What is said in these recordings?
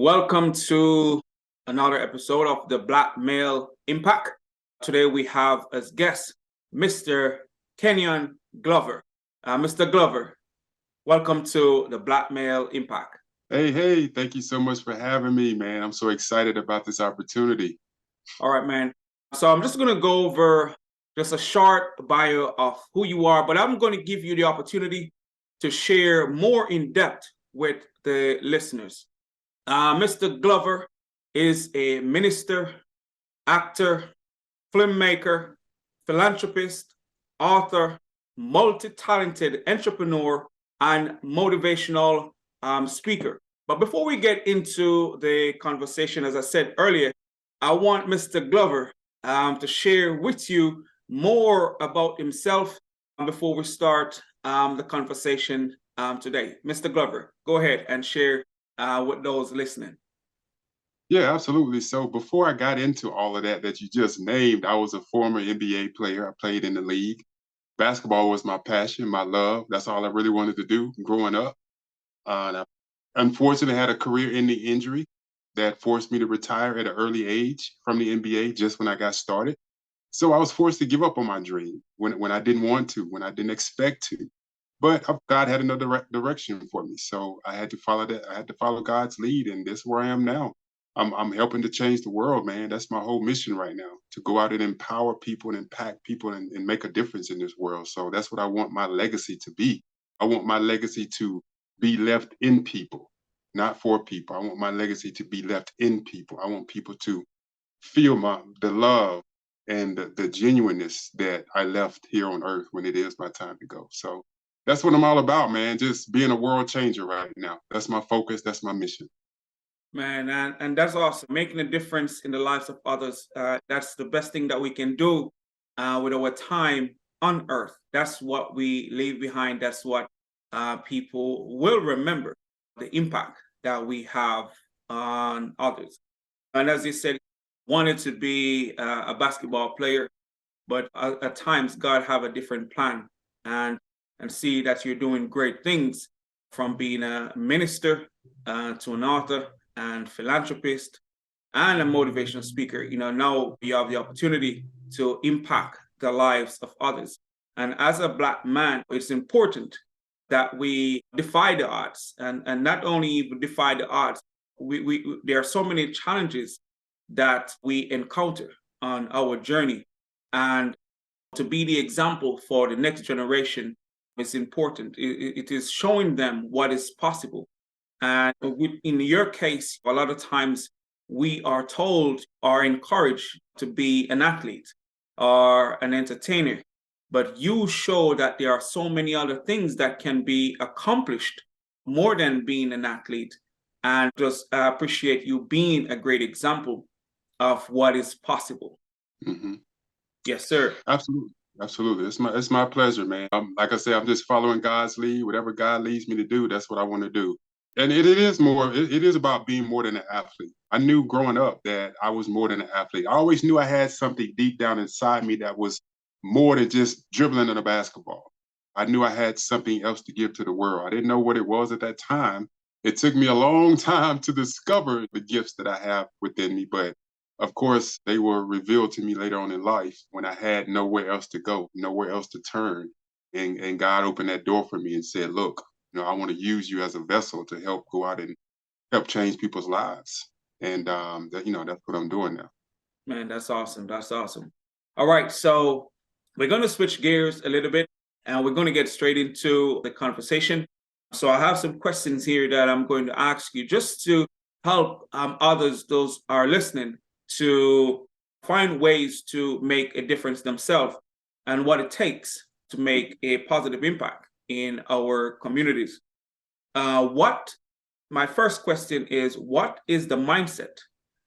Welcome to another episode of the Black Male Impact. Today we have as guest Mr. Kenyon Glover. Mr. Glover, welcome to the Black Male Impact. Hey, thank you so much for having me, man. I'm so excited about this opportunity. All right, man. So I'm just going to go over just a short bio of who you are, but I'm going to give you the opportunity to share more in depth with the listeners. Mr. Glover is a minister, actor, filmmaker, philanthropist, author, multi-talented entrepreneur, and motivational speaker. But before we get into the conversation, as I said earlier, I want Mr. Glover to share with you more about himself before we start the conversation today. Mr. Glover, go ahead and share with those listening. Yeah, absolutely. So before I got into all of that you just named, I was a former NBA player. I played in the league. Basketball was my passion, my love. That's all I really wanted to do growing up. And I unfortunately had a career-ending injury that forced me to retire at an early age from the NBA just when I got started. So I was forced to give up on my dream when I didn't want to, when I didn't expect to. But God had another direction for me, so I had to follow that. I had to follow God's lead, and this is where I am now. I'm helping to change the world, man. That's my whole mission right now, to go out and empower people and impact people and make a difference in this world. So that's what I want my legacy to be. I want my legacy to be left in people, not for people. I want my legacy to be left in people. I want people to feel the love and the genuineness that I left here on earth when it is my time to go. So that's what I'm all about, man. Just being a world changer right now. That's my focus. That's my mission. Man, and that's awesome. Making a difference in the lives of others. That's the best thing that we can do with our time on earth. That's what we leave behind. That's what people will remember, the impact that we have on others. And as you said, wanted to be a basketball player, but at times God have a different plan, and see that you're doing great things, from being a minister to an author and philanthropist and a motivational speaker. Now you have the opportunity to impact the lives of others. And as a Black man, it's important that we defy the odds, and not only defy the odds, there are so many challenges that we encounter on our journey, and to be the example for the next generation is important. It is showing them what is possible. And in your case, a lot of times we are told or encouraged to be an athlete or an entertainer, but you show that there are so many other things that can be accomplished more than being an athlete, and just appreciate you being a great example of what is possible. Mm-hmm. Yes, sir. Absolutely. It's my pleasure, man. Like I said, I'm just following God's lead. Whatever God leads me to do, that's what I want to do. And it is about being more than an athlete. I knew growing up that I was more than an athlete. I always knew I had something deep down inside me that was more than just dribbling in a basketball. I knew I had something else to give to the world. I didn't know what it was at that time. It took me a long time to discover the gifts that I have within me, but of course, they were revealed to me later on in life when I had nowhere else to go, nowhere else to turn. And God opened that door for me and said, look, I want to use you as a vessel to help go out and help change people's lives. And that's what I'm doing now. Man, that's awesome. That's awesome. All right, so we're going to switch gears a little bit, and we're going to get straight into the conversation. So I have some questions here that I'm going to ask you, just to help others, those are listening, to find ways to make a difference themselves and what it takes to make a positive impact in our communities. My first question is, what is the mindset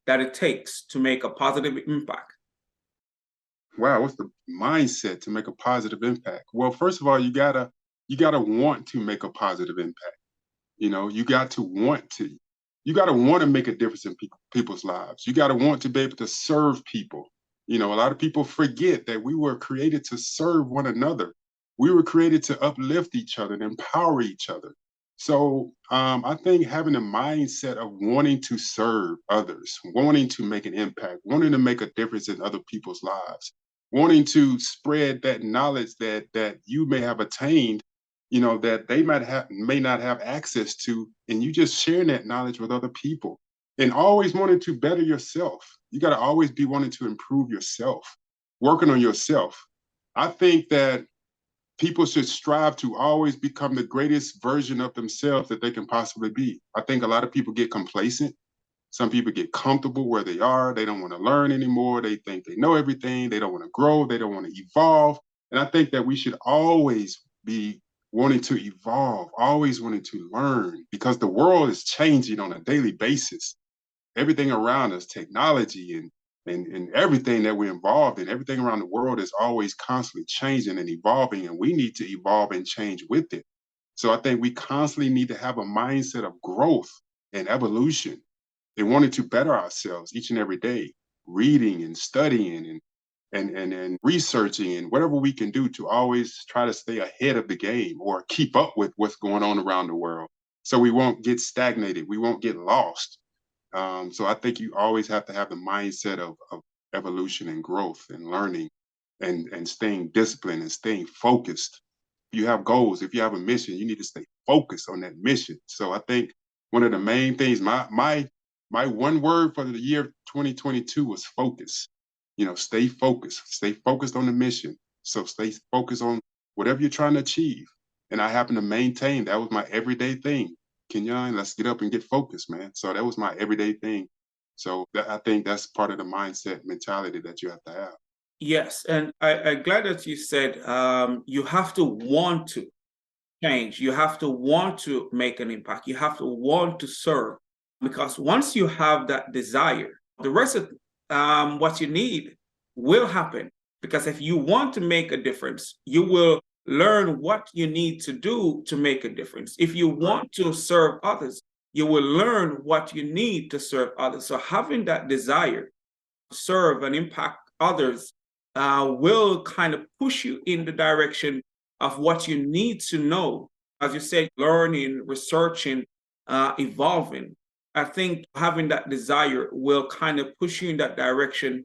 that it takes to make a positive impact? Wow, what's the mindset to make a positive impact? Well, first of all, you gotta want to make a positive impact. You got to want to. You got to want to make a difference in people's lives. You got to want to be able to serve people. A lot of people forget that we were created to serve one another. We were created to uplift each other and empower each other. So I think having a mindset of wanting to serve others, wanting to make an impact, wanting to make a difference in other people's lives, wanting to spread that knowledge that you may have attained, that they may not have access to, and you just sharing that knowledge with other people, and always wanting to better yourself. You got to always be wanting to improve yourself, working on yourself. I think that people should strive to always become the greatest version of themselves that they can possibly be. I think a lot of people get complacent. Some people get comfortable where they are. They don't want to learn anymore. They think they know everything. They don't want to grow. They don't want to evolve. And I think that we should always be wanting to evolve, always wanting to learn, because the world is changing on a daily basis. Everything around us, technology and everything that we're involved in, everything around the world is always constantly changing and evolving, and we need to evolve and change with it. So I think we constantly need to have a mindset of growth and evolution and wanting to better ourselves each and every day, reading and studying and researching and whatever we can do to always try to stay ahead of the game or keep up with what's going on around the world. So we won't get stagnated, we won't get lost. So I think you always have to have the mindset of evolution and growth and learning and staying disciplined and staying focused. If you have goals, if you have a mission, you need to stay focused on that mission. So I think one of the main things, my one word for the year 2022 was focus. Stay focused on the mission. So stay focused on whatever you're trying to achieve. And I happen to maintain that was my everyday thing. Kenyon, let's get up and get focused, man. So that was my everyday thing. So I think that's part of the mindset mentality that you have to have. Yes, and I'm glad that you said you have to want to change. You have to want to make an impact. You have to want to serve. Because once you have that desire, the rest of what you need will happen. Because if you want to make a difference, you will learn what you need to do to make a difference. If you want to serve others, you will learn what you need to serve others. So having that desire to serve and impact others will kind of push you in the direction of what you need to know. As you say, learning, researching, evolving. I think having that desire will kind of push you in that direction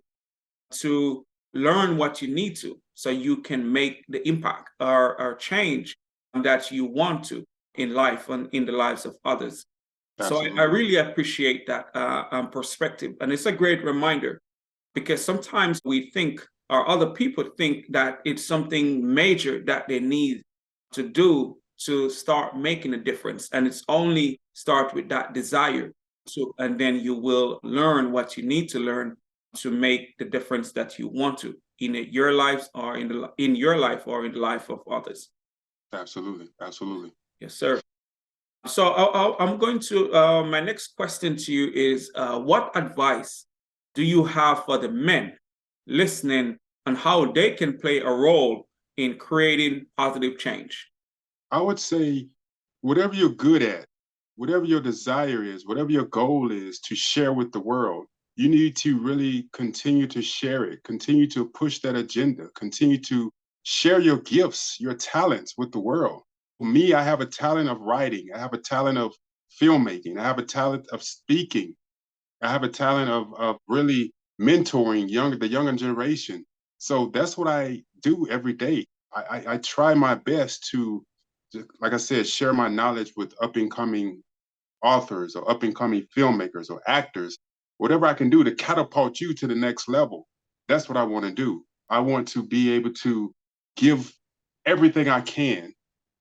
to learn what you need to so you can make the impact or change that you want to in life and in the lives of others. So I Absolutely. really appreciate that perspective. And it's a great reminder because sometimes we think, or other people think, that it's something major that they need to do to start making a difference. And it's only start with that desire. And then you will learn what you need to learn to make the difference that you want to in your lives or in your life or in the life of others. Absolutely. Absolutely. Yes, sir. So I'm going to, my next question to you is, what advice do you have for the men listening on how they can play a role in creating positive change? I would say whatever you're good at, whatever your desire is, whatever your goal is to share with the world, you need to really continue to share it, continue to push that agenda, continue to share your gifts, your talents with the world. For me, I have a talent of writing, I have a talent of filmmaking, I have a talent of speaking, I have a talent of really mentoring the younger generation. So that's what I do every day. I try my best to, like I said, share my knowledge with up and coming authors or up and coming filmmakers or actors, whatever I can do to catapult you to the next level. That's what I want to do. I want to be able to give everything I can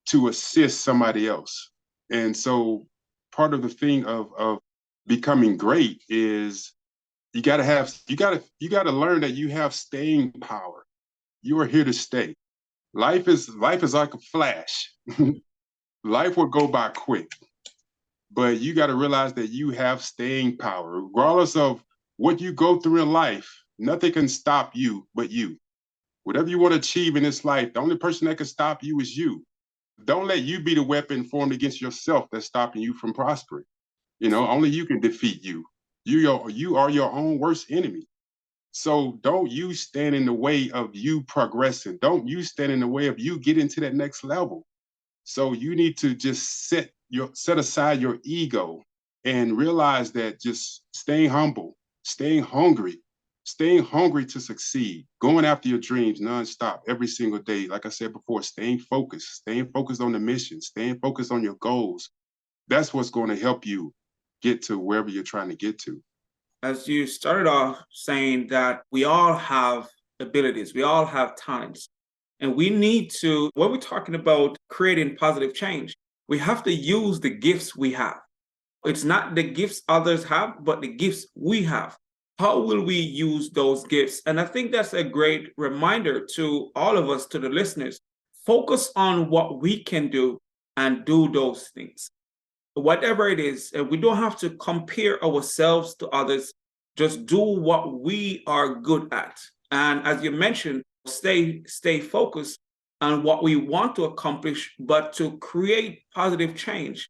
to assist somebody else. And so part of the thing of becoming great is you gotta learn that you have staying power. You are here to stay. Life is like a flash. Life will go by quick, but you got to realize that you have staying power. Regardless of what you go through in life, nothing can stop you but you. Whatever you want to achieve in this life, the only person that can stop you is you. Don't let you be the weapon formed against yourself that's stopping you from prospering. Only you can defeat you. You are your own worst enemy. So don't you stand in the way of you progressing. Don't you stand in the way of you getting to that next level. So you need to just set aside your ego and realize that just staying hungry to succeed, going after your dreams nonstop every single day. Like I said before, staying focused on the mission, staying focused on your goals. That's what's going to help you get to wherever you're trying to get to. As you started off saying that we all have abilities, we all have talents, and we need to, when we're talking about creating positive change, we have to use the gifts we have. It's not the gifts others have, but the gifts we have. How will we use those gifts? And I think that's a great reminder to all of us, to the listeners. Focus on what we can do and do those things. Whatever it is, we don't have to compare ourselves to others. Just do what we are good at. And as you mentioned, stay focused on what we want to accomplish, but to create positive change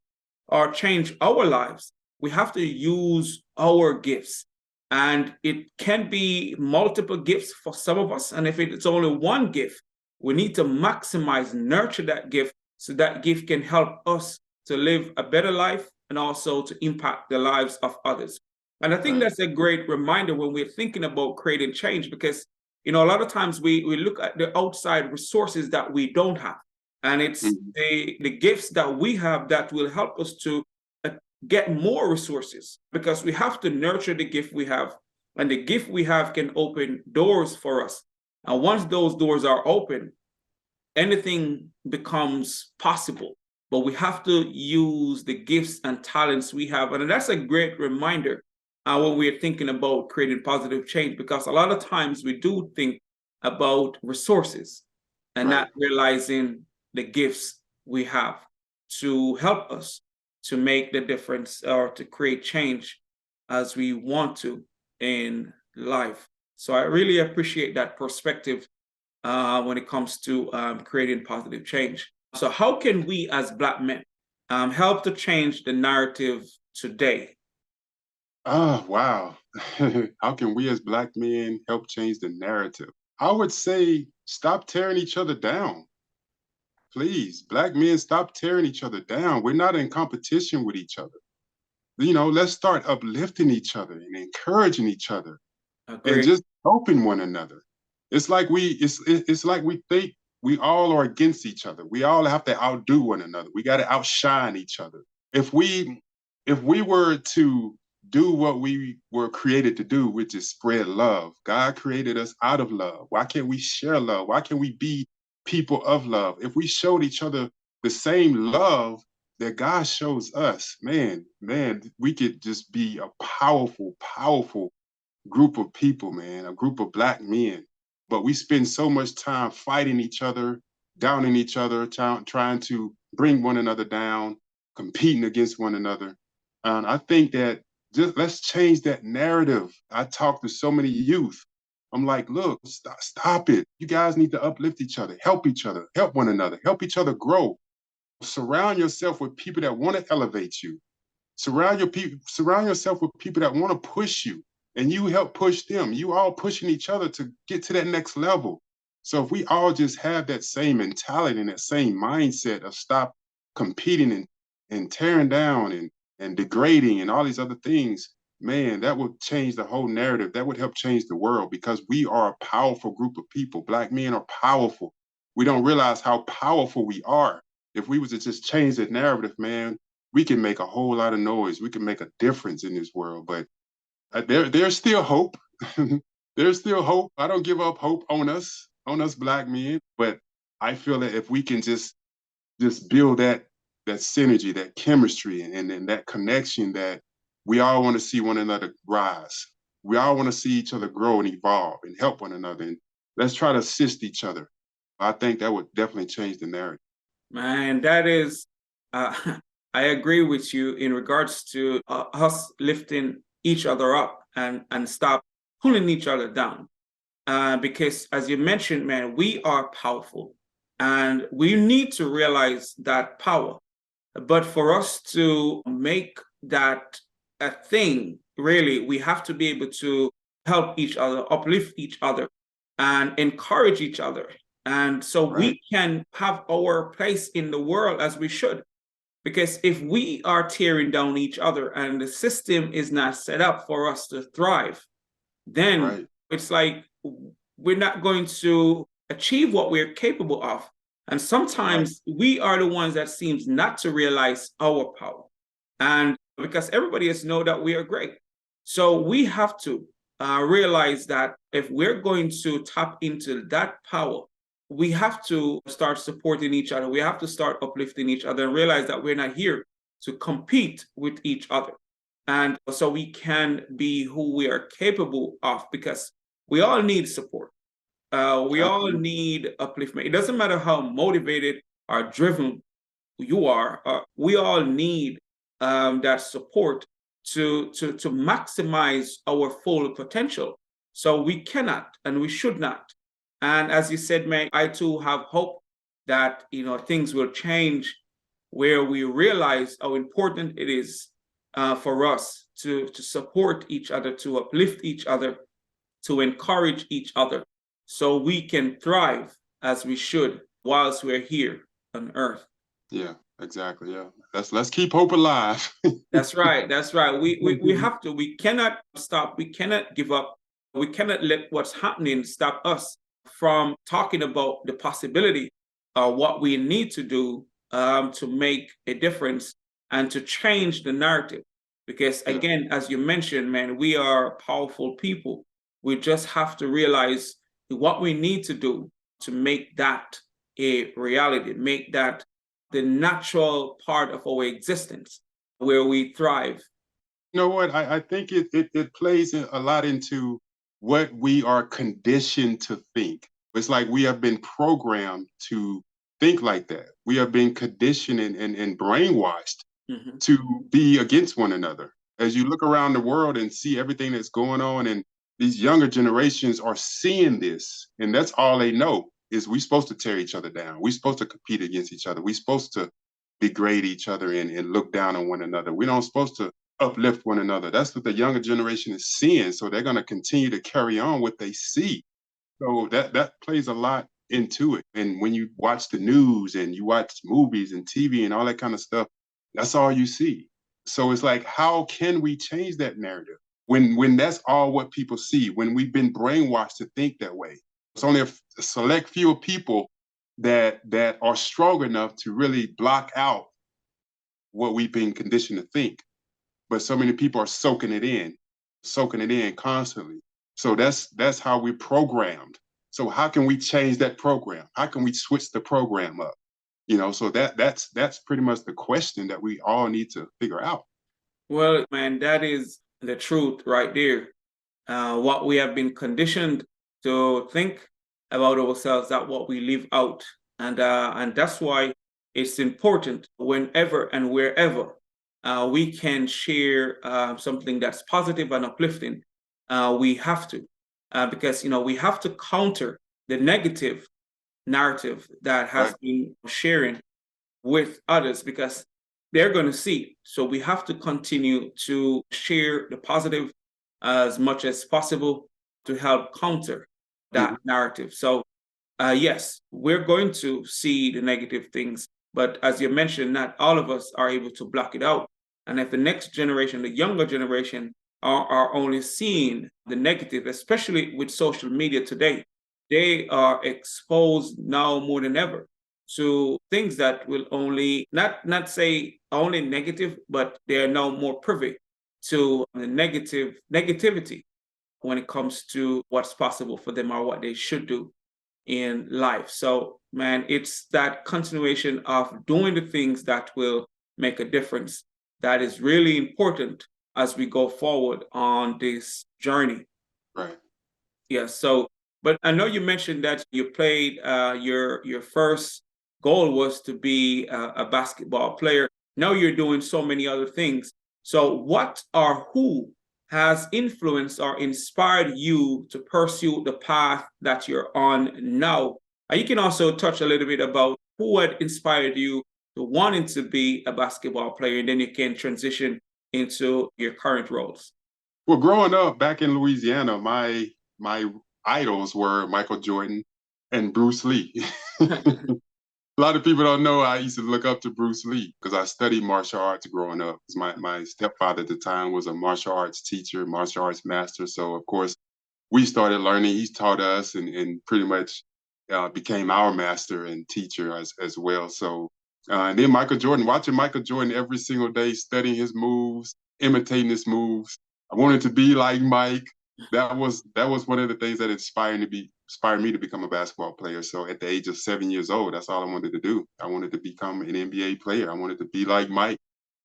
or change our lives, we have to use our gifts. And it can be multiple gifts for some of us. And if it's only one gift, we need to maximize, nurture that gift so that gift can help us to live a better life and also to impact the lives of others. And I think Right. that's a great reminder when we're thinking about creating change, because a lot of times we look at the outside resources that we don't have. And it's Mhm. the gifts that we have that will help us to uh, get more resources, because we have to nurture the gift we have. And the gift we have can open doors for us. And once those doors are open, anything becomes possible. But we have to use the gifts and talents we have. And that's a great reminder when we're thinking about creating positive change, because a lot of times we do think about resources and Right. not realizing the gifts we have to help us to make the difference or to create change as we want to in life. So I really appreciate that perspective when it comes to creating positive change. So, how can we as Black men help to change the narrative today? Oh, wow. How can we as Black men help change the narrative? I would say stop tearing each other down. Please, Black men, stop tearing each other down. We're not in competition with each other. Let's start uplifting each other and encouraging each other and Agree. just helping one another. It's like we think we all are against each other. We all have to outdo one another. We got to outshine each other. If we were to do what we were created to do, which is spread love, God created us out of love. Why can't we share love? Why can't we be people of love? If we showed each other the same love that God shows us, man, we could just be a powerful, powerful group of people, man, a group of Black men. But we spend so much time fighting each other, downing each other, trying to bring one another down, competing against one another. And I think that just let's change that narrative. I talk to so many youth. I'm like, look, stop it. You guys need to uplift each other, help one another, help each other grow. Surround yourself with people that want to elevate you. Surround yourself with people that want to push you, and you help push them. You all pushing each other to get to that next level. So if we all just have that same mentality and that same mindset of stop competing and tearing down and degrading and all these other things, man, that would change the whole narrative. That would help change the world, because we are a powerful group of people. Black men are powerful. We don't realize how powerful we are. If we was to just change the narrative, man, we can make a whole lot of noise. We can make a difference in this world. But there's still hope. There's still hope. I don't give up hope on us Black men. But I feel that if we can just build that synergy, that chemistry, and that connection, that we all want to see one another rise. We all want to see each other grow and evolve and help one another. And let's try to assist each other. I think that would definitely change the narrative. Man, that is, uh, I agree with you in regards to us lifting each other up and stop pulling each other down. Because as you mentioned, man, we are powerful and we need to realize that power. But for us to make that a thing, really, we have to be able to help each other, uplift each other, and encourage each other. And so Right. we can have our place in the world as we should. Because if we are tearing down each other and the system is not set up for us to thrive, then Right. it's like we're not going to achieve what we're capable of. And Right. sometimes we are the ones that seems not to realize our power. And because everybody else know that we are great. So we have to realize that if we're going to tap into that power, we have to start supporting each other. We have to start uplifting each other and realize that we're not here to compete with each other. And so we can be who we are capable of because we all need support. We all Absolutely. need upliftment. It doesn't matter how motivated or driven you are. We all need that support to maximize our full potential. So we cannot and we should not. And as you said, man, I too have hope that things will change where we realize how important it is for us to support each other, to uplift each other, to encourage each other, so we can thrive as we should whilst we're here on Earth. Yeah, exactly. Yeah. Let's keep hope alive. That's right. That's right. We have to. We cannot stop. We cannot give up. We cannot let what's happening stop us from talking about the possibility of what we need to do to make a difference and to change the narrative. Because Yeah. again, as you mentioned, man, we are powerful people. We just have to realize what we need to do to make that a reality, make that the natural part of our existence where we thrive. You know what? I think it plays a lot into what we are conditioned to think. It's like we have been programmed to think like that. We have been conditioned and brainwashed Mhm. to be against one another. As you look around the world and see everything that's going on, and these younger generations are seeing this, and that's all they know is we supposed to tear each other down. We're supposed to compete against each other. We're supposed to degrade each other and look down on one another. We're not supposed to uplift one another. That's what the younger generation is seeing. So they're going to continue to carry on what they see. So that plays a lot into it. And when you watch the news and you watch movies and TV and all that kind of stuff, that's all you see. So it's like, how can we change that narrative when that's all what people see? When we've been brainwashed to think that way, it's only a select few of people that are strong enough to really block out what we've been conditioned to think. But so many people are soaking it in constantly. So that's how we're programmed. So how can we change that program? How can we switch the program up? So that's pretty much the question that we all need to figure out. Well, man, that is the truth right there. What we have been conditioned to think about ourselves, that what we live out, and that's why it's important whenever and wherever we can share something that's positive and uplifting. We have to, because we have to counter the negative narrative that has Right. been sharing with others because they're going to see. So we have to continue to share the positive as much as possible to help counter Mhm. that narrative. So, yes, we're going to see the negative things, but as you mentioned, not all of us are able to block it out. And if the next generation, the younger generation, are only seeing the negative, especially with social media today, they are exposed now more than ever to things that will only not say only negative, but they are now more privy to the negativity when it comes to what's possible for them or what they should do in life. So, man, it's that continuation of doing the things that will make a difference that is really important as we go forward on this journey. Right. Yeah. So, but I know you mentioned that you played your first goal was to be a basketball player. Now you're doing so many other things. So, what or who has influenced or inspired you to pursue the path that you're on now? And you can also touch a little bit about who had inspired you to wanting to be a basketball player, and then you can transition into your current roles. Well, growing up back in Louisiana, my idols were Michael Jordan and Bruce Lee. A lot of people don't know I used to look up to Bruce Lee because I studied martial arts growing up. My stepfather at the time was a martial arts teacher, martial arts master. So of course we started learning. He's taught us and pretty much became our master and teacher as well. So and then Michael Jordan, watching Michael Jordan every single day, studying his moves, imitating his moves. I wanted to be like Mike. That was one of the things that inspired me to become a basketball player. So at the age of 7 years old, that's all I wanted to do. I wanted to become an NBA player. I wanted to be like Mike.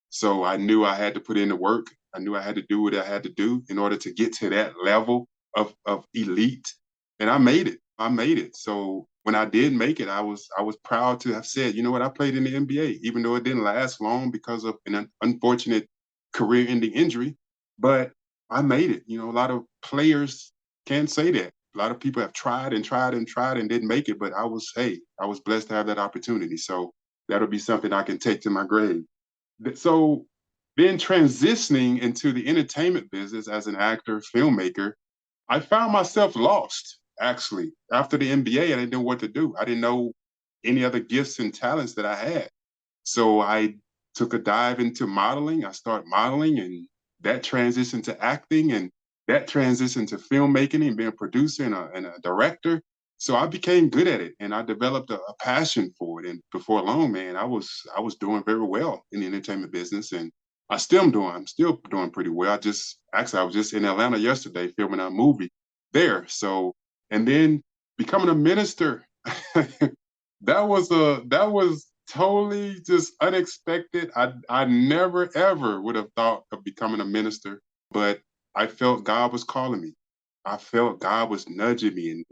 So I knew I had to put in the work. I knew I had to do what I had to do in order to get to that level of elite. And I made it. I made it. So when I did make it, I was proud to have said, you know what, I played in the NBA, even though it didn't last long because of an unfortunate career-ending injury. But I made it. A lot of players can't say that. A lot of people have tried and tried and tried and didn't make it. But I was blessed to have that opportunity. So that'll be something I can take to my grave. So then transitioning into the entertainment business as an actor, filmmaker, I found myself lost, actually. After the MBA, I didn't know what to do. I didn't know any other gifts and talents that I had. So I took a dive into modeling. I started modeling, and that transitioned to acting, and that transitioned to filmmaking and being a producer and a director. So I became good at it, and I developed a passion for it. And before long, man, I was doing very well in the entertainment business, and I'm still doing pretty well. I was just in Atlanta yesterday filming a movie there. So, and then becoming a minister, that was totally just unexpected. I never ever would have thought of becoming a minister, but I felt God was calling me. I felt God was nudging me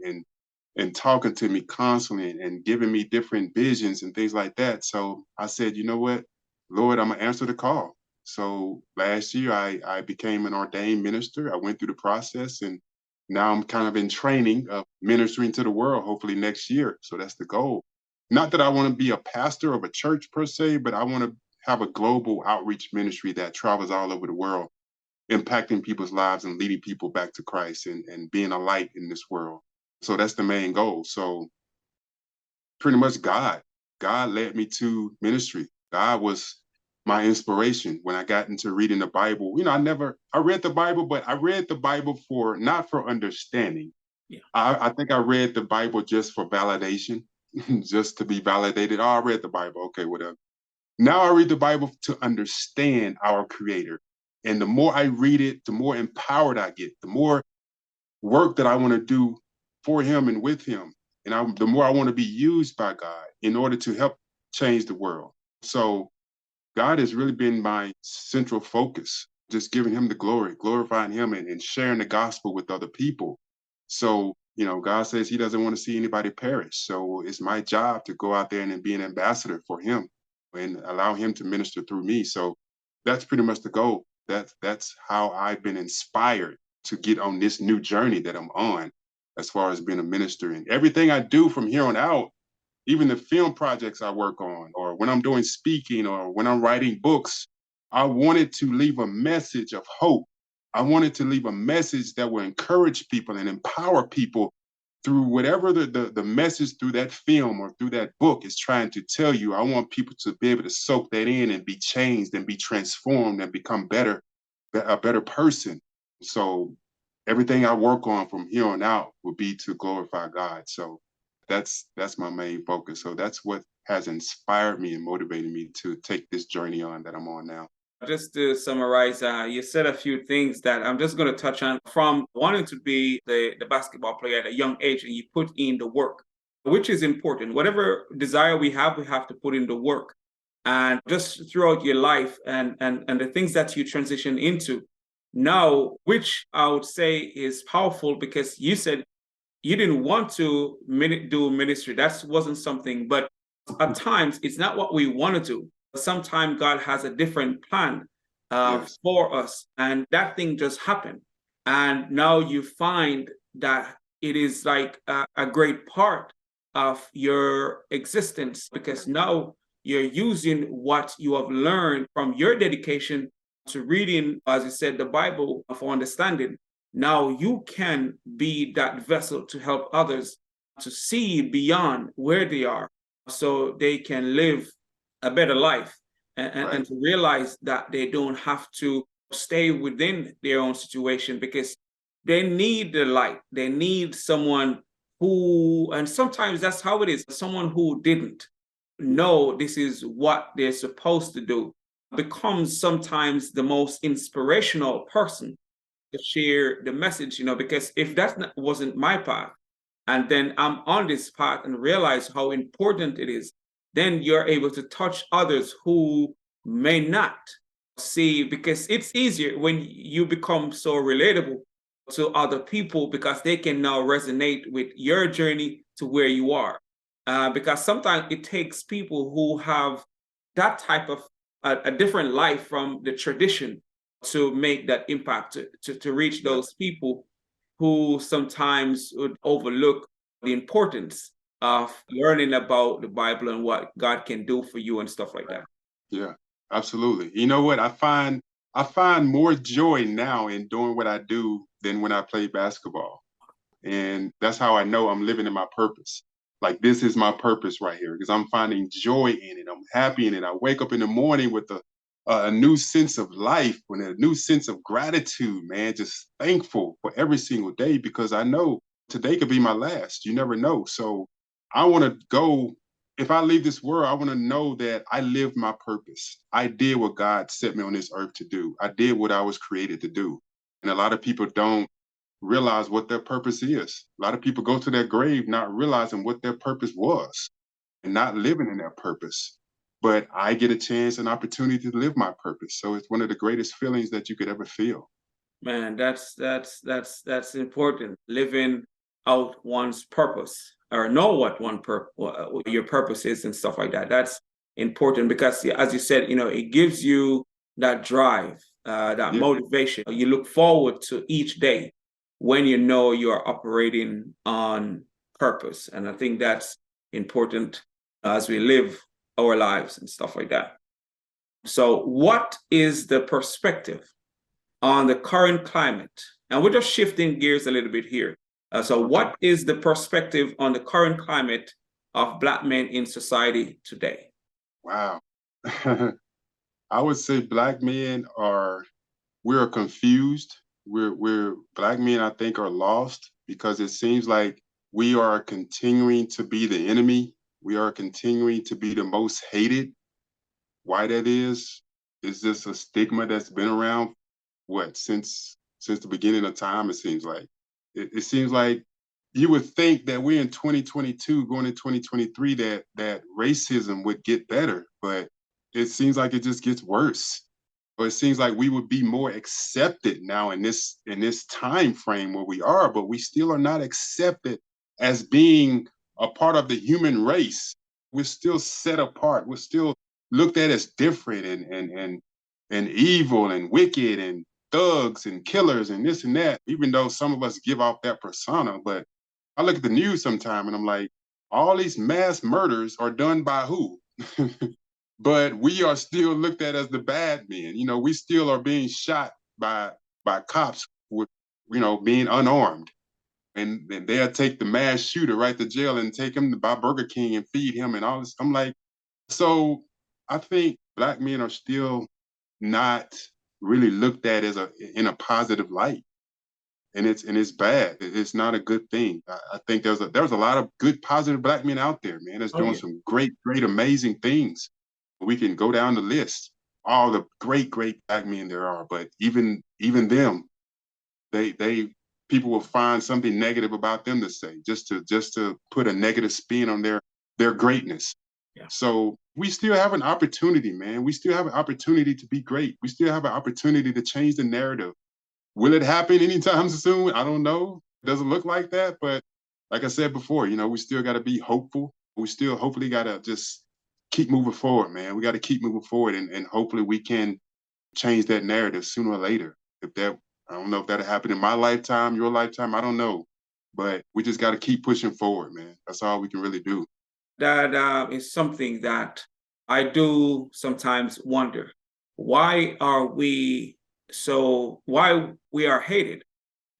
and talking to me constantly and giving me different visions and things like that. So I said, you know what, Lord, I'm gonna answer the call. So last year I became an ordained minister. I went through the process, and now I'm kind of in training of ministering to the world, hopefully next year. So that's the goal. Not that I want to be a pastor of a church per se, but I want to have a global outreach ministry that travels all over the world, impacting people's lives and leading people back to Christ and being a light in this world. So that's the main goal. So pretty much God led me to ministry. God was my inspiration when I got into reading the Bible. I read the Bible, but I read the Bible not for understanding. Yeah. I think I read the Bible just for validation, just to be validated. Oh, I read the Bible. Okay, whatever. Now I read the Bible to understand our Creator. And the more I read it, the more empowered I get, the more work that I want to do for Him and with Him. And the more I want to be used by God in order to help change the world. So God has really been my central focus, just giving Him the glory, glorifying Him and sharing the gospel with other people. So, God says He doesn't want to see anybody perish. So it's my job to go out there and be an ambassador for Him and allow Him to minister through me. So that's pretty much the goal. That's how I've been inspired to get on this new journey that I'm on as far as being a minister. And everything I do from here on out, even the film projects I work on, or when I'm doing speaking, or when I'm writing books, I wanted to leave a message of hope. I wanted to leave a message that will encourage people and empower people through whatever the message through that film or through that book is trying to tell you. I want people to be able to soak that in and be changed and be transformed and become a better person. So everything I work on from here on out will be to glorify God. So that's my main focus. So that's what has inspired me and motivated me to take this journey on that I'm on now. Just to summarize, you said a few things that I'm just going to touch on from wanting to be the basketball player at a young age, and you put in the work, which is important. Whatever desire we have to put in the work. And just throughout your life and the things that you transition into now, which I would say is powerful, because you said you didn't want to do ministry. That wasn't something, but at times it's not what we want to do. Sometimes God has a different plan Yes. for us, and that thing just happened. And now you find that it is like a great part of your existence, because now you're using what you have learned from your dedication to reading, as you said, the Bible for understanding. Now you can be that vessel to help others to see beyond where they are so they can live a better life, and to realize that they don't have to stay within their own situation, because they need the light. They need someone who, and sometimes that's how it is, someone who didn't know this is what they're supposed to do becomes sometimes the most inspirational person to share the message, because if wasn't my path, and then I'm on this path and realize how important it is, then you're able to touch others who may not see, because it's easier when you become so relatable to other people, because they can now resonate with your journey to where you are. Because sometimes it takes people who have that type of a different life from the tradition to make that impact, to reach those people who sometimes would overlook the importance of learning about the Bible and what God can do for you and stuff like that. Yeah, absolutely. You know what? I find more joy now in doing what I do than when I played basketball. And that's how I know I'm living in my purpose. Like, this is my purpose right here, because I'm finding joy in it. I'm happy in it. I wake up in the morning with a new sense of life and a new sense of gratitude, man. Just thankful for every single day, because I know today could be my last. You never know. So I want to go. If I leave this world, I want to know that I lived my purpose. I did what God set me on this earth to do. I did what I was created to do. And a lot of people don't realize what their purpose is. A lot of people go to their grave not realizing what their purpose was and not living in their purpose. But I get a chance, an opportunity to live my purpose. So it's one of the greatest feelings that you could ever feel. Man, that's important. Living out one's purpose, or know what what your purpose is and stuff like that. That's important, because, yeah, as you said, it gives you that drive, that Yeah, motivation. You look forward to each day when you know you're operating on purpose, and I think that's important as we live our lives and stuff like that. So, what is the perspective on the current climate? And we're just shifting gears a little bit here. So, okay. what is the perspective on the current climate of Black men in society today? Wow. I would say black men are we're confused. We're black men, I think, are lost, because it seems like we are continuing to be the enemy. We are continuing to be the most hated. Why that is just a stigma that's been around, what, since the beginning of time. It seems like it seems like you would think that we're in 2022 going to 2023, that racism would get better, but it seems like it just gets worse. Or it seems like we would be more accepted now in this time frame where we are, but we still are not accepted as being a part of the human race. We're still set apart. We're still looked at as different and evil and wicked and thugs and killers and this and that, even though some of us give off that persona. But I look at the news sometime and I'm like, all these mass murders are done by who? But we are still looked at as the bad men. We still are being shot by cops with, being unarmed. And they'll take the mass shooter right to jail and take him to buy Burger King and feed him and all this. I'm like, so I think black men are still not really looked at as in a positive light. And it's bad. It's not a good thing. I think there's a lot of good, positive black men out there, man, that's Oh, doing yeah. some great, great, amazing things. We can go down the list, all the great, great black men there are. But even them, they people will find something negative about them to say, just to put a negative spin on their greatness. Yeah. So we still have an opportunity, man. We still have an opportunity to be great. We still have an opportunity to change the narrative. Will it happen anytime soon? I don't know. It doesn't look like that, but like I said before, we still got to be hopeful. We still hopefully got to just keep moving forward, man. We got to keep moving forward, and hopefully we can change that narrative sooner or later. If that, I don't know if that'll happen in my lifetime, your lifetime, I don't know, but we just got to keep pushing forward, man. That's all we can really do. That is something that I do sometimes wonder. Why we are hated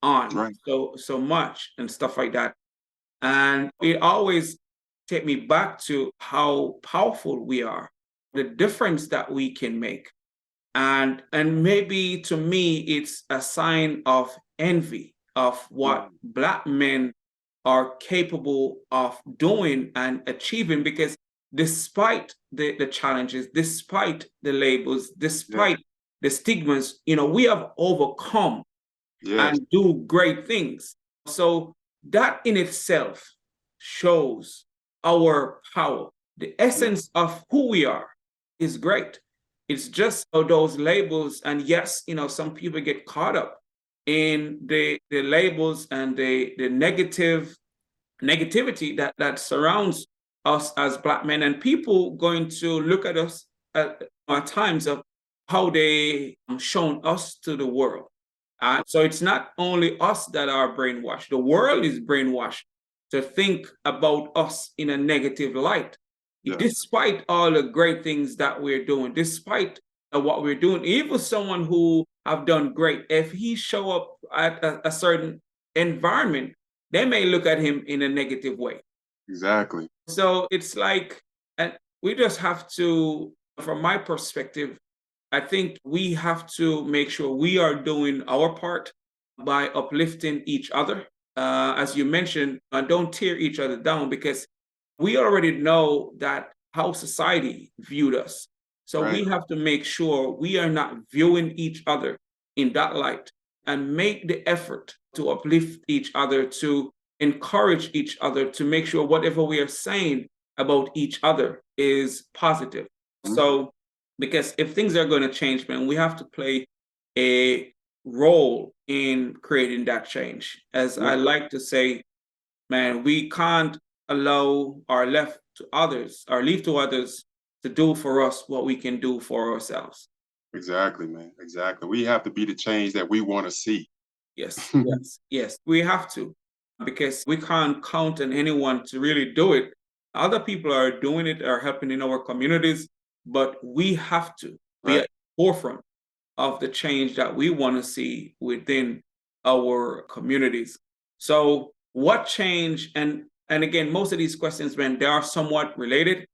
on Right. so much and stuff like that. And it always take me back to how powerful we are, the difference that we can make. And maybe to me, it's a sign of envy of what Mm. Black men are capable of doing and achieving, because despite the challenges, despite the labels, Yeah. despite the stigmas, we have overcome Yes. and do great things. So that in itself shows our power. The Yeah. essence of who we are is great. It's just those labels. And yes, some people get caught up in the labels and the negativity that surrounds us as Black men, and people going to look at us at times of how they shown us to the world. So it's not only us that are brainwashed, the world is brainwashed to think about us in a negative light. Yes. Despite all the great things that we're doing, despite what we're doing, even someone who have done great, if he show up at a certain environment, they may look at him in a negative way. Exactly. So it's like, and we just have to, from my perspective, I think we have to make sure we are doing our part by uplifting each other. As you mentioned, don't tear each other down, because we already know that how society viewed us. So we Right. have to make sure we are not viewing each other in that light, and make the effort to uplift each other, to encourage each other, to make sure whatever we are saying about each other is positive. Mhm. So, because if things are going to change, man, we have to play a role in creating that change. As I Yeah. like to say, man, we can't allow our left to others, or leave to others to do for us what we can do for ourselves. Exactly, man. Exactly. We have to be the change that we want to see. Yes, yes, yes. We have to, because we can't count on anyone to really do it. Other people are doing it, are helping in our communities, but we have to be Right. at the forefront of the change that we want to see within our communities. So, what change? And again, most of these questions, man, they are somewhat related.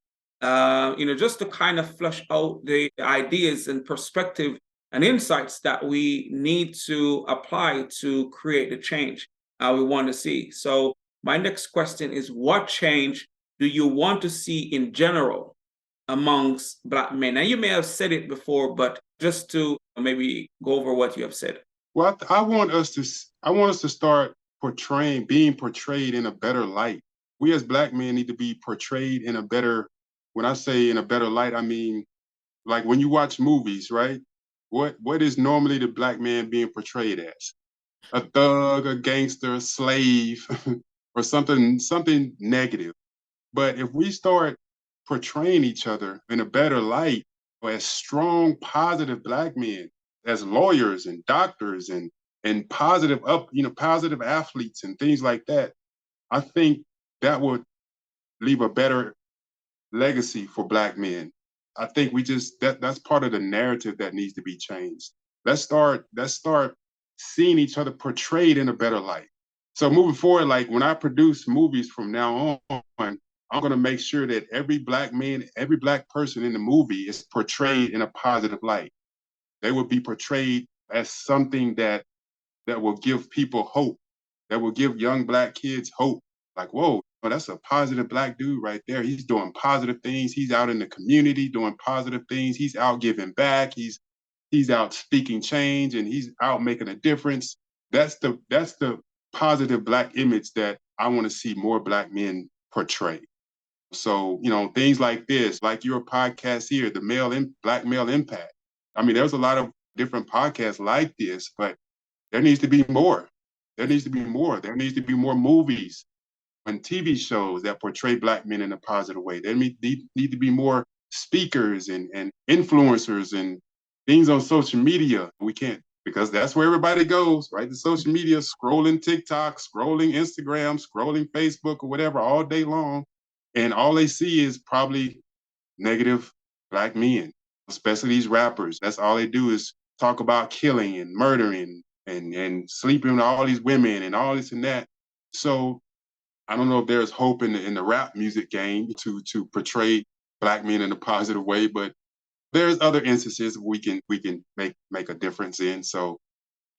Just to kind of flush out the ideas and perspective and insights that we need to apply to create the change we want to see. So, my next question is, what change do you want to see in general amongst Black men? And you may have said it before, but just to maybe go over what you have said. Well, I want us to start being portrayed in a better light. We as Black men need to be portrayed in a better, when I say in a better light, I mean, like when you watch movies, right? What is normally the Black man being portrayed as? A thug, a gangster, a slave, or something negative. But if we start portraying each other in a better light, or as strong, positive Black men, as lawyers and doctors and positive athletes and things like that, I think that would leave a better legacy for Black men. I think we just that's part of the narrative that needs to be changed. Let's start seeing each other portrayed in a better light. So moving forward, like when I produce movies from now on, I'm gonna make sure that every Black man, every Black person in the movie is portrayed in a positive light. They will be portrayed as something that will give people hope, that will give young Black kids hope. Like, whoa, oh, that's a positive Black dude right there. He's doing positive things. He's out in the community doing positive things. He's out giving back. He's out speaking change, and he's out making a difference. That's the positive Black image that I want to see more Black men portray. So, things like this, like your podcast here, the Black male impact. I mean, there's a lot of different podcasts like this, but there needs to be more. There needs to be more. There needs to be more movies and TV shows that portray Black men in a positive way. There need to be more speakers and influencers and things on social media. We can't, because that's where everybody goes, right? The social media, scrolling TikTok, scrolling Instagram, scrolling Facebook or whatever all day long. And all they see is probably negative Black men, especially these rappers. That's all they do is talk about killing and murdering and sleeping with all these women and all this and that. So I don't know if there's hope in the rap music game to portray black men in a positive way, but there's other instances we can make a difference in. So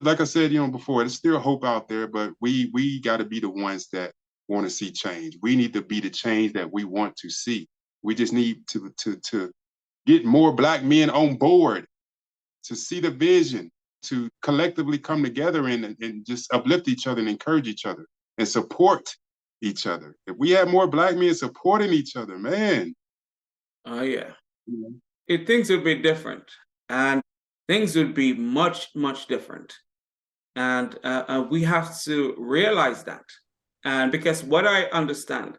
like I said, before, there's still hope out there, but we got to be the ones that want to see change. We need to be the change that we want to see. We just need to get more black men on board to see the vision, to collectively come together and just uplift each other and encourage each other and support each other. If we have more black men supporting each other, man. Oh yeah. You know, Things would be different, and things would be much, much different. And we have to realize that. And because what I understand,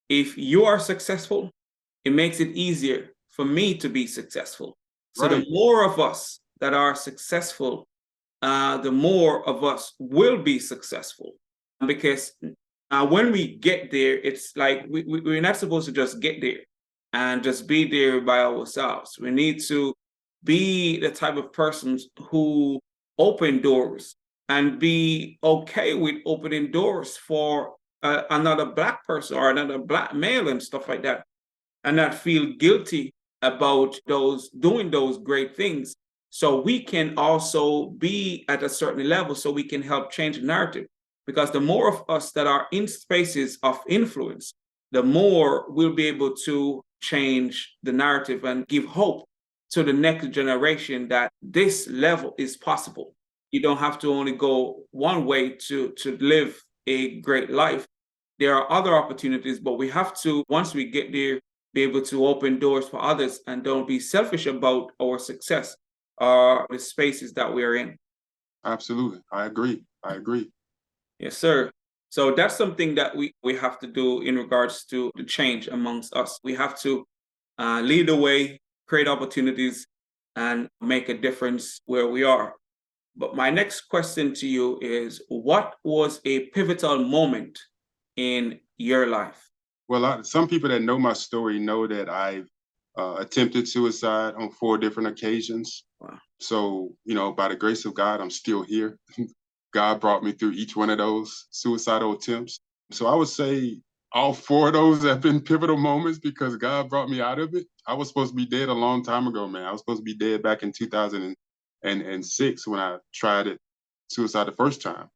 if you are successful, it makes it easier for me to be successful. So the right. more of us that are successful, the more of us will be successful. Because when we get there, it's like we're not supposed to just get there and just be there by ourselves. We need to be the type of persons who open doors and be okay with opening doors for another black person or another black male and stuff like that, and not feel guilty about those doing those great things. So we can also be at a certain level so we can help change the narrative. Because the more of us that are in spaces of influence, the more we'll be able to change the narrative and give hope to the next generation that this level is possible. You don't have to only go one way to live a great life. There are other opportunities, but we have to, once we get there, be able to open doors for others and don't be selfish about our success or the spaces that we're in. Absolutely. I agree. I agree. Yes, sir. So that's something that we have to do in regards to the change amongst us. We have to lead the way, create opportunities, and make a difference where we are. But my next question to you is, what was a pivotal moment in your life? Well, some people that know my story know that I've attempted suicide on 4 different occasions. Wow. So, by the grace of God, I'm still here. God brought me through each one of those suicidal attempts. So I would say all 4 of those have been pivotal moments because God brought me out of it. I was supposed to be dead a long time ago, man. I was supposed to be dead back in 2006 when I tried it suicide the first time.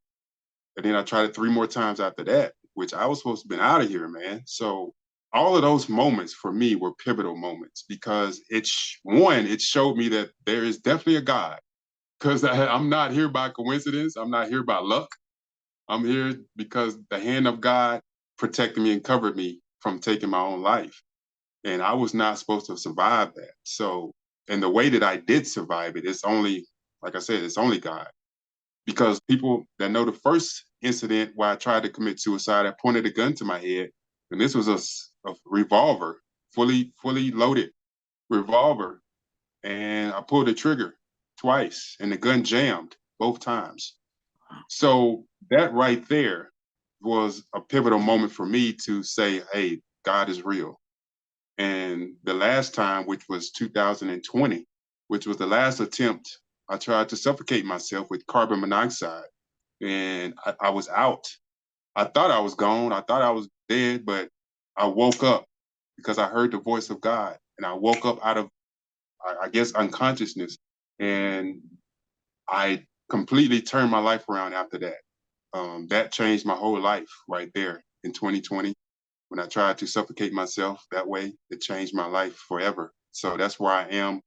And then I tried it 3 more times after that, which I was supposed to have been out of here, man. So all of those moments for me were pivotal moments because it showed me that there is definitely a God. Because I'm not here by coincidence. I'm not here by luck. I'm here because the hand of God protected me and covered me from taking my own life. And I was not supposed to survive that. So, and the way that I did survive it, it's only, like I said, it's only God. Because people that know the first incident where I tried to commit suicide, I pointed a gun to my head, and this was a revolver, fully loaded revolver, and I pulled the trigger twice, and the gun jammed both times. So that right there was a pivotal moment for me to say, "Hey, God is real." And the last time, which was 2020, which was the last attempt, I tried to suffocate myself with carbon monoxide and I was out. I thought I was gone. I thought I was dead, but I woke up because I heard the voice of God and I woke up out of, I guess, unconsciousness. And I completely turned my life around after that. That changed my whole life right there in 2020 when I tried to suffocate myself that way. It changed my life forever. So that's where I am.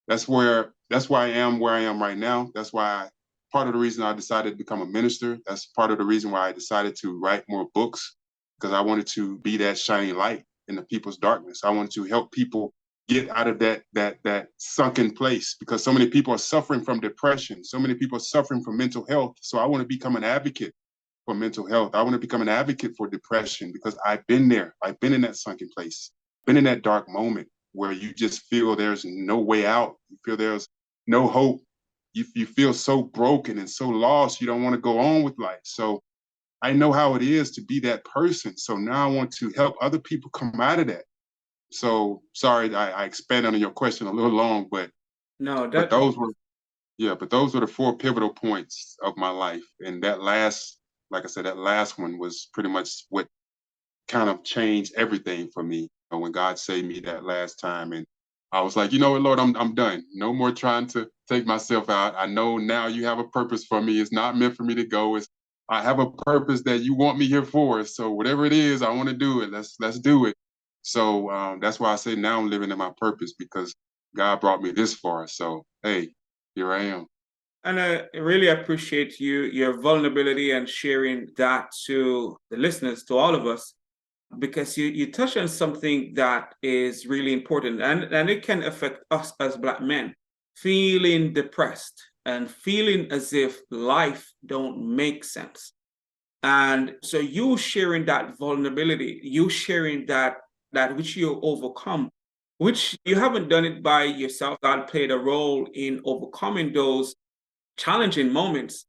That's why I am where I am right now. That's why part of the reason I decided to become a minister. That's part of the reason why I decided to write more books because I wanted to be that shining light in the people's darkness. I wanted to help people get out of that sunken place because so many people are suffering from depression. So many people are suffering from mental health. So I want to become an advocate for mental health. I want to become an advocate for depression because I've been there. I've been in that sunken place, been in that dark moment where you just feel there's no way out. You feel there's no hope. You feel so broken and so lost, you don't want to go on with life. So I know how it is to be that person. So now I want to help other people come out of that. So sorry, I expanded on your question a little long, but No, but that those were but those were the 4 pivotal points of my life. And that last, like I said, that last one was pretty much what kind of changed everything for me. When God saved me that last time, and I was like, you know what, Lord, I'm done. No more trying to take myself out. I know now you have a purpose for me. It's not meant for me to go. It's I have a purpose that you want me here for. So whatever it is, I want to do it. Let's do it. So that's why I say now I'm living in my purpose because God brought me this far. So hey, here I am. And I really appreciate your vulnerability and sharing that to the listeners, to all of us, because you touch on something that is really important, and it can affect us as Black men, feeling depressed and feeling as if life don't make sense. And so you sharing that vulnerability, you sharing that which you overcome, which you haven't done it by yourself. God played a role in overcoming those challenging moments.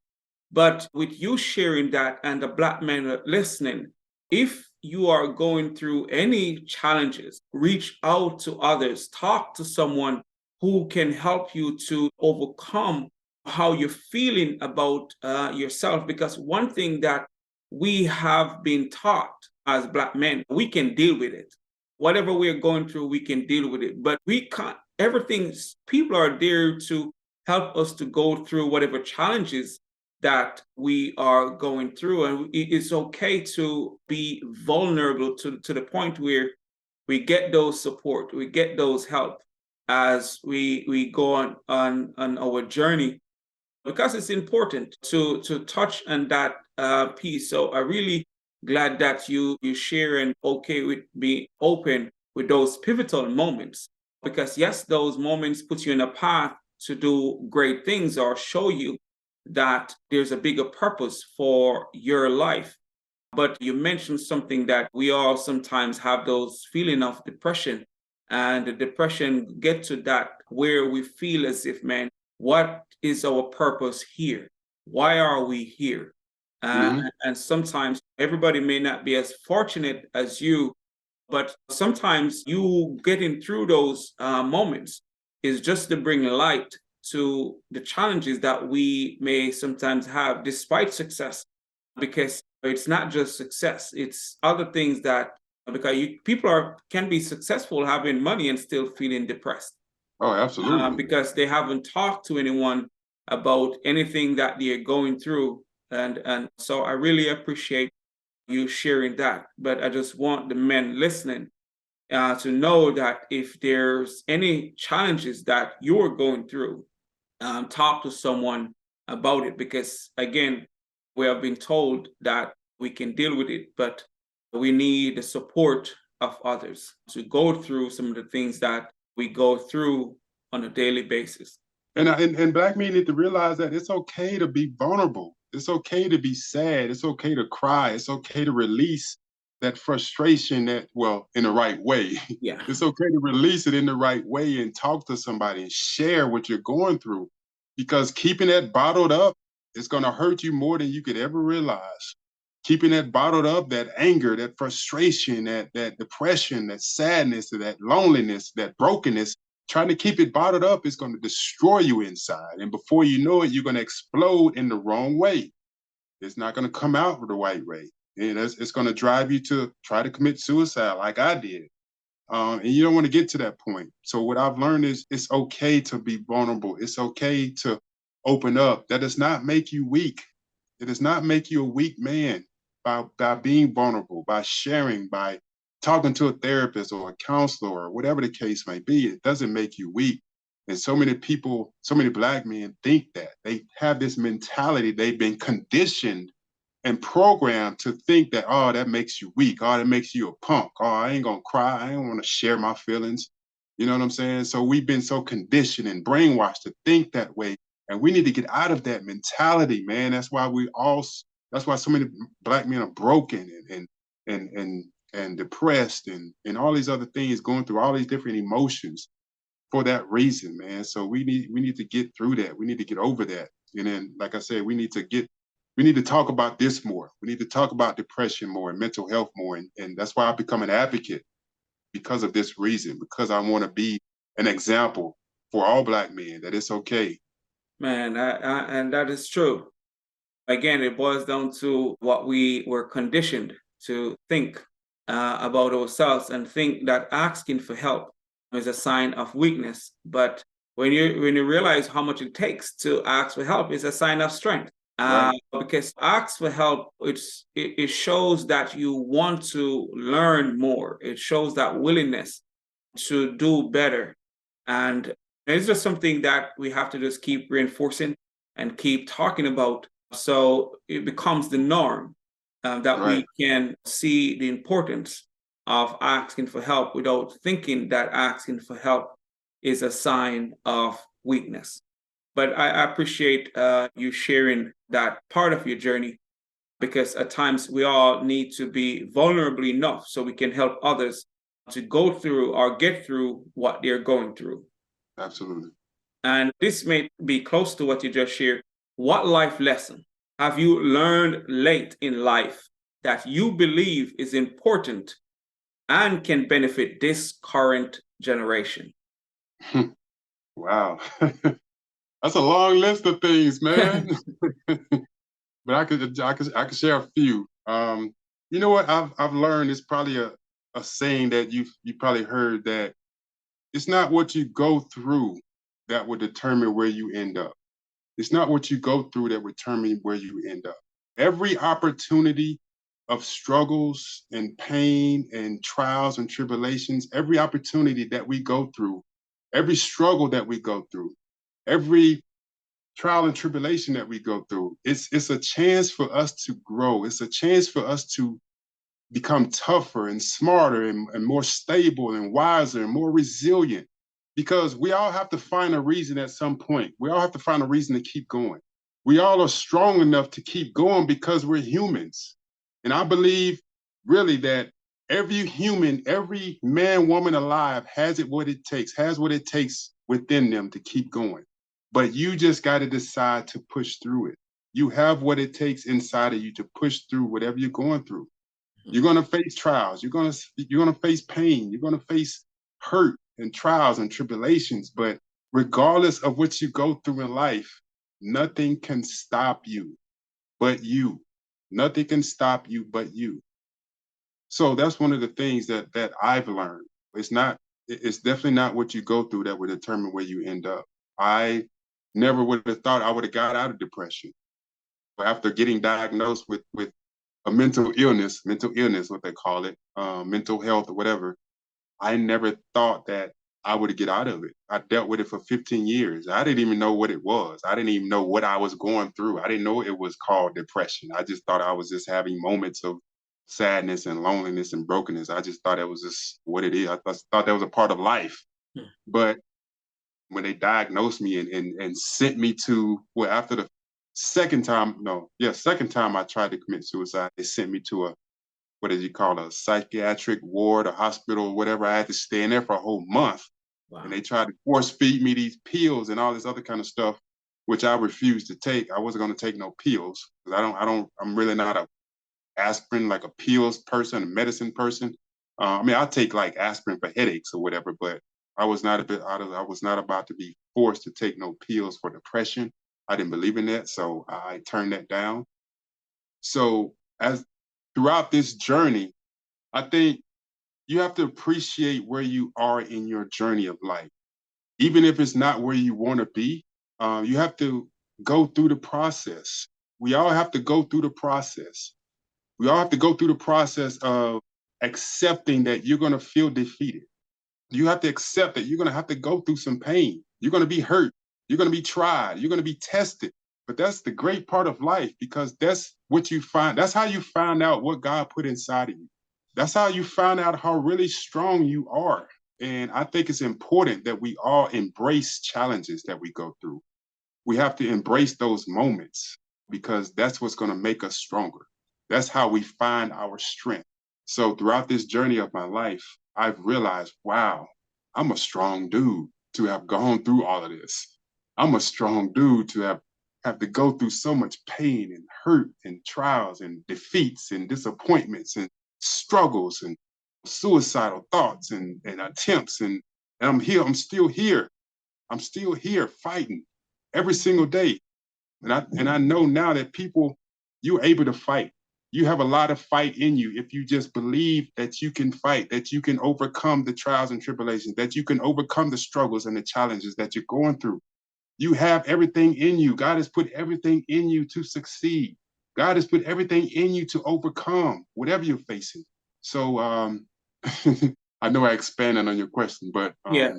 But with you sharing that and the Black men listening, if you are going through any challenges, reach out to others, talk to someone who can help you to overcome how you're feeling about yourself. Because one thing that we have been taught as Black men, we can deal with it. Whatever we're going through, we can deal with it. But we can't, everything, people are there to help us to go through whatever challenges that we are going through. And it's okay to be vulnerable to the point where we get those support, we get those help as we go on our journey, because it's important to touch on that piece. So I really glad that you share and okay with be open with those pivotal moments, because yes, those moments put you in a path to do great things or show you that there's a bigger purpose for your life. But you mentioned something that we all sometimes have those feeling of depression, and the depression get to that where we feel as if, man, what is our purpose here? Why are we here? Hmm. And sometimes everybody may not be as fortunate as you, but sometimes you getting through those moments is just to bring light to the challenges that we may sometimes have despite success, because it's not just success, it's other things that, because people can be successful having money and still feeling depressed Oh, absolutely. because they haven't talked to anyone about anything that they're going through. And so I really appreciate you sharing that. But I just want the men listening to know that if there's any challenges that you're going through, talk to someone about it, because again, we have been told that we can deal with it, but we need the support of others to go through some of the things that we go through on a daily basis. And Black men need to realize that it's okay to be vulnerable. It's okay to be sad. It's okay to cry. It's okay to release that frustration that, well, in the right way. Yeah. It's okay to release it in the right way and talk to somebody and share what you're going through. Because keeping that bottled up is going to hurt you more than you could ever realize. Keeping that bottled up, that anger, that frustration, that depression, that sadness, that loneliness, that brokenness, trying to keep it bottled up is going to destroy you inside. And before you know it, you're going to explode in the wrong way. It's not going to come out the right way. And it's going to drive you to try to commit suicide like I did. And you don't want to get to that point. So what I've learned is it's okay to be vulnerable. It's okay to open up. That does not make you weak. It does not make you a weak man by being vulnerable, by sharing, by talking to a therapist or a counselor or whatever the case may be. It doesn't make you weak. And so many people, so many Black men think that. They have this mentality. They've been conditioned and programmed to think that, oh, that makes you weak. Oh, that makes you a punk. Oh, I ain't gonna cry. I ain't want to share my feelings. You know what I'm saying? So we've been so conditioned and brainwashed to think that way. And we need to get out of that mentality, man. That's why so many Black men are broken and depressed and all these other things, going through all these different emotions for that reason, man. So we need to get through that. We need to get over that. And then, like I said, we need to talk about this more. We need to talk about depression more and mental health more. And that's why I've become an advocate because of this reason, because I want to be an example for all Black men that it's okay. Man, and that is true. Again, it boils down to what we were conditioned to think. about ourselves and think that asking for help is a sign of weakness. But when you realize how much it takes to ask for help, it's a sign of strength. Right. Because ask for help, it shows that you want to learn more. It shows that willingness to do better. And it's just something that we have to just keep reinforcing and keep talking about so it becomes the norm, that Right. we can see the importance of asking for help without thinking that asking for help is a sign of weakness. But I appreciate you sharing that part of your journey, because at times we all need to be vulnerable enough so we can help others to go through or get through what they're going through. Absolutely. And this may be close to what you just shared. What life lesson have you learned late in life that you believe is important and can benefit this current generation? Wow. That's a long list of things, man. But I could share a few. You know what I've learned is probably a saying that you probably heard, that it's not what you go through that will determine where you end up. It's not what you go through that will determine where you end up. Every opportunity of struggles and pain and trials and tribulations, every opportunity that we go through, every struggle that we go through, every trial and tribulation that we go through, it's a chance for us to grow. It's a chance for us to become tougher and smarter and more stable and wiser and more resilient, because we all have to find a reason at some point. We all have to find a reason to keep going. We all are strong enough to keep going because we're humans. And I believe really that every human, every man, woman alive has what it takes within them to keep going. But you just got to decide to push through it. You have what it takes inside of you to push through whatever you're going through. You're going to face trials. You're going to face pain. You're going to face hurt and trials and tribulations. But regardless of what you go through in life, nothing can stop you but you. Nothing can stop you but you. So that's one of the things that I've learned. It's definitely not what you go through that will determine where you end up. I never would have thought I would have got out of depression after getting diagnosed with a mental illness, what they call it, mental health or whatever. I never thought that I would get out of it. I dealt with it for 15 years. I didn't even know what it was. I didn't even know what I was going through. I didn't know it was called depression. I just thought I was just having moments of sadness and loneliness and brokenness. I just thought it was just what it is. I thought that was a part of life. But when they diagnosed me and sent me to, well, after the second time I tried to commit suicide, they sent me to a, what did you call, a psychiatric ward, a hospital, whatever. I had to stay in there for a whole month. Wow. And they tried to force feed me these pills and all this other kind of stuff, which I refused to take. I wasn't going to take no pills because I'm really not a aspirin, like a pills person, a medicine person. I mean, I'll take like aspirin for headaches or whatever, but I was not I was not about to be forced to take no pills for depression. I didn't believe in that, so I turned that down. So as throughout this journey, I think you have to appreciate where you are in your journey of life. Even if it's not where you want to be, you have to go through the process. We all have to go through the process. We all have to go through the process of accepting that you're going to feel defeated. You have to accept that you're going to have to go through some pain. You're going to be hurt. You're going to be tried. You're going to be tested. But that's the great part of life, because that's what you find. That's how you find out what God put inside of you. That's how you find out how really strong you are. And I think it's important that we all embrace challenges that we go through. We have to embrace those moments, because that's what's going to make us stronger. That's how we find our strength. So throughout this journey of my life, I've realized, wow, I'm a strong dude to have gone through all of this. I'm a strong dude to have to go through so much pain and hurt and trials and defeats and disappointments and struggles and suicidal thoughts and attempts. And I'm here, I'm still here. I'm still here fighting every single day. And I know now that people, you're able to fight. You have a lot of fight in you if you just believe that you can fight, that you can overcome the trials and tribulations, that you can overcome the struggles and the challenges that you're going through. You have everything in you. God has put everything in you to succeed. God has put everything in you to overcome whatever you're facing. So I know I expanded on your question, but Yeah.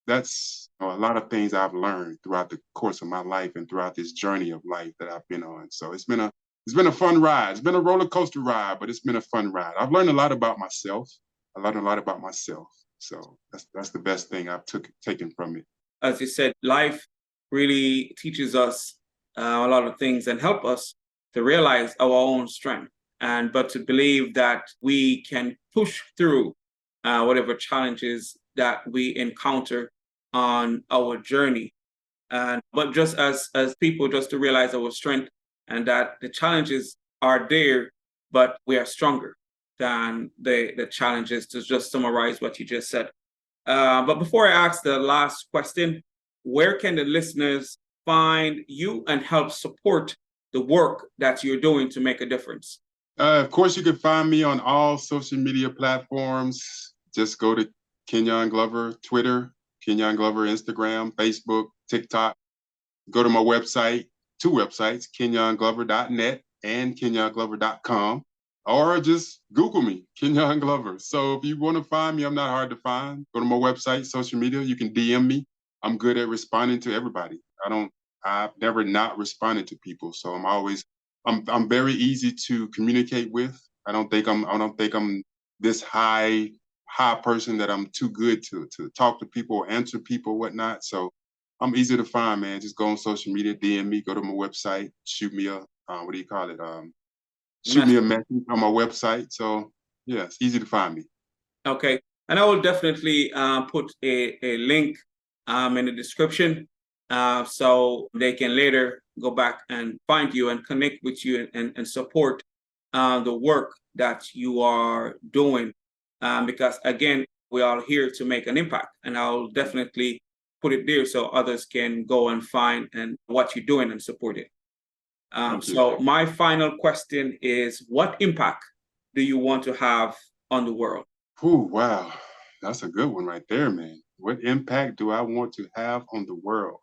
that's a lot of things I've learned throughout the course of my life and throughout this journey of life that I've been on. So it's been a fun ride. It's been a roller coaster ride, but it's been a fun ride. I've learned a lot about myself. I learned a lot about myself. So that's the best thing I've taken from it. As you said, life really teaches us a lot of things and help us to realize our own strength, and but to believe that we can push through whatever challenges that we encounter on our journey. And but just as people, just to realize our strength and that the challenges are there, but we are stronger than the challenges. To just summarize what you just said. But before I ask the last question, where can the listeners find you and help support the work that you're doing to make a difference? Of course, you can find me on all social media platforms. Just go to Kenyon Glover, Twitter, Kenyon Glover, Instagram, Facebook, TikTok. Go to my website, two websites, kenyonglover.net and kenyonglover.com, or just Google me, Kenyon Glover. So if you want to find me, I'm not hard to find. Go to my website, social media, you can DM me. I'm good at responding to everybody. I've never not responded to people. So I'm very easy to communicate with. I don't think I'm this high person that I'm too good to talk to people or answer people, whatnot. So I'm easy to find, man. Just go on social media, DM me, go to my website, shoot me a what do you call it? Shoot me a Message. message on my website. So yeah, it's easy to find me. Okay. And I will definitely put a link in the description so they can later go back and find you and connect with you and support the work that you are doing. Because again, we're all here to make an impact. And I'll definitely put it there so others can go and find and what you're doing and support it. Thank you. So my final question is, what impact do you want to have on the world? Oh, wow. That's a good one right there, man. What impact do I want to have on the world?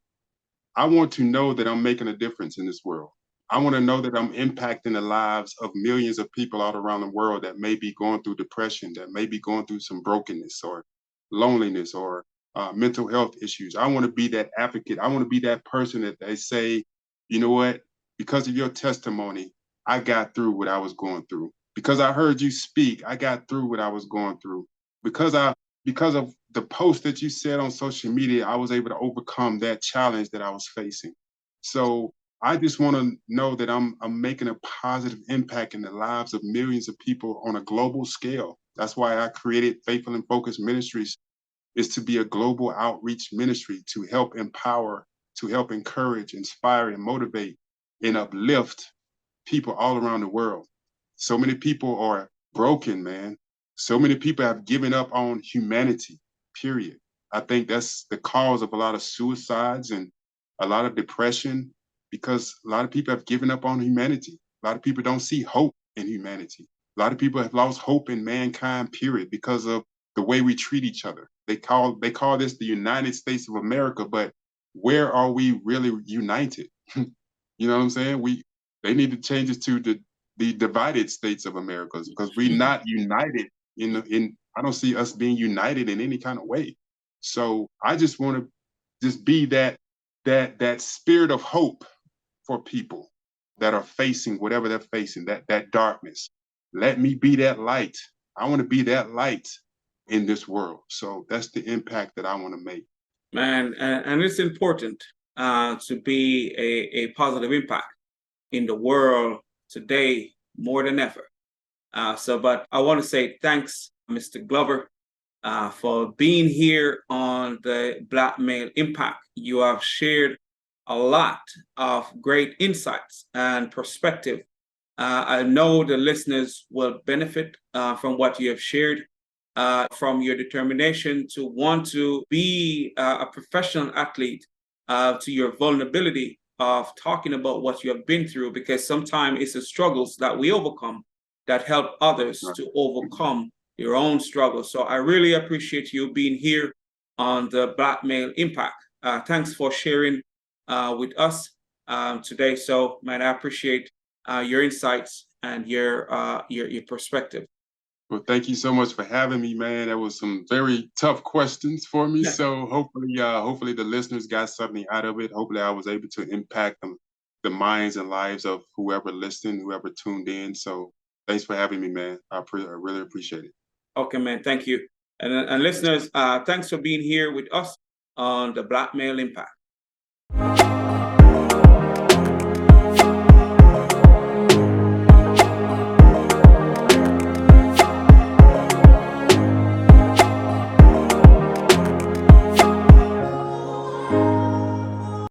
I want to know that I'm making a difference in this world. I want to know that I'm impacting the lives of millions of people all around the world that may be going through depression, that may be going through some brokenness or loneliness or mental health issues. I want to be that advocate. I want to be that person that they say, you know what, because of your testimony, I got through what I was going through. Because I heard you speak, I got through what I was going through. Because because of the post that you said on social media, I was able to overcome that challenge that I was facing. So I just want to know that I'm making a positive impact in the lives of millions of people on a global scale. That's why I created Faithful and Focused Ministries, is to be a global outreach ministry to help empower, to help encourage, inspire, and motivate and uplift people all around the world. So many people are broken, man. So many people have given up on humanity, period. I think that's the cause of a lot of suicides and a lot of depression, because a lot of people have given up on humanity. A lot of people don't see hope in humanity. A lot of people have lost hope in mankind, period, because of the way we treat each other. They call this the United States of America, but where are we really united? You know what I'm saying? They need to change it to the divided states of America, because we're not united in I don't see us being united in any kind of way. So I just want to just be that spirit of hope for people that are facing whatever they're facing, that darkness. Let me be that light. I want to be that light in this world. So that's the impact that I want to make. Man, and it's important to be a positive impact in the world today more than ever. But I want to say thanks, Mr. Glover, for being here on the Black Male Impact. You have shared a lot of great insights and perspective. I know the listeners will benefit from what you have shared, from your determination to want to be a professional athlete, to your vulnerability of talking about what you have been through, because sometimes it's the struggles that we overcome that help others to overcome your own struggles. So I really appreciate you being here on the Black Male Impact. Thanks for sharing with us today. So, man, I appreciate your insights and your perspective. Well, thank you so much for having me, man. That was some very tough questions for me. So hopefully the listeners got something out of it. Hopefully I was able to impact the minds and lives of whoever listened, whoever tuned in. So thanks for having me, man. I really appreciate it. Okay, man. Thank you. And listeners, thanks for being here with us on the Black Male Impact.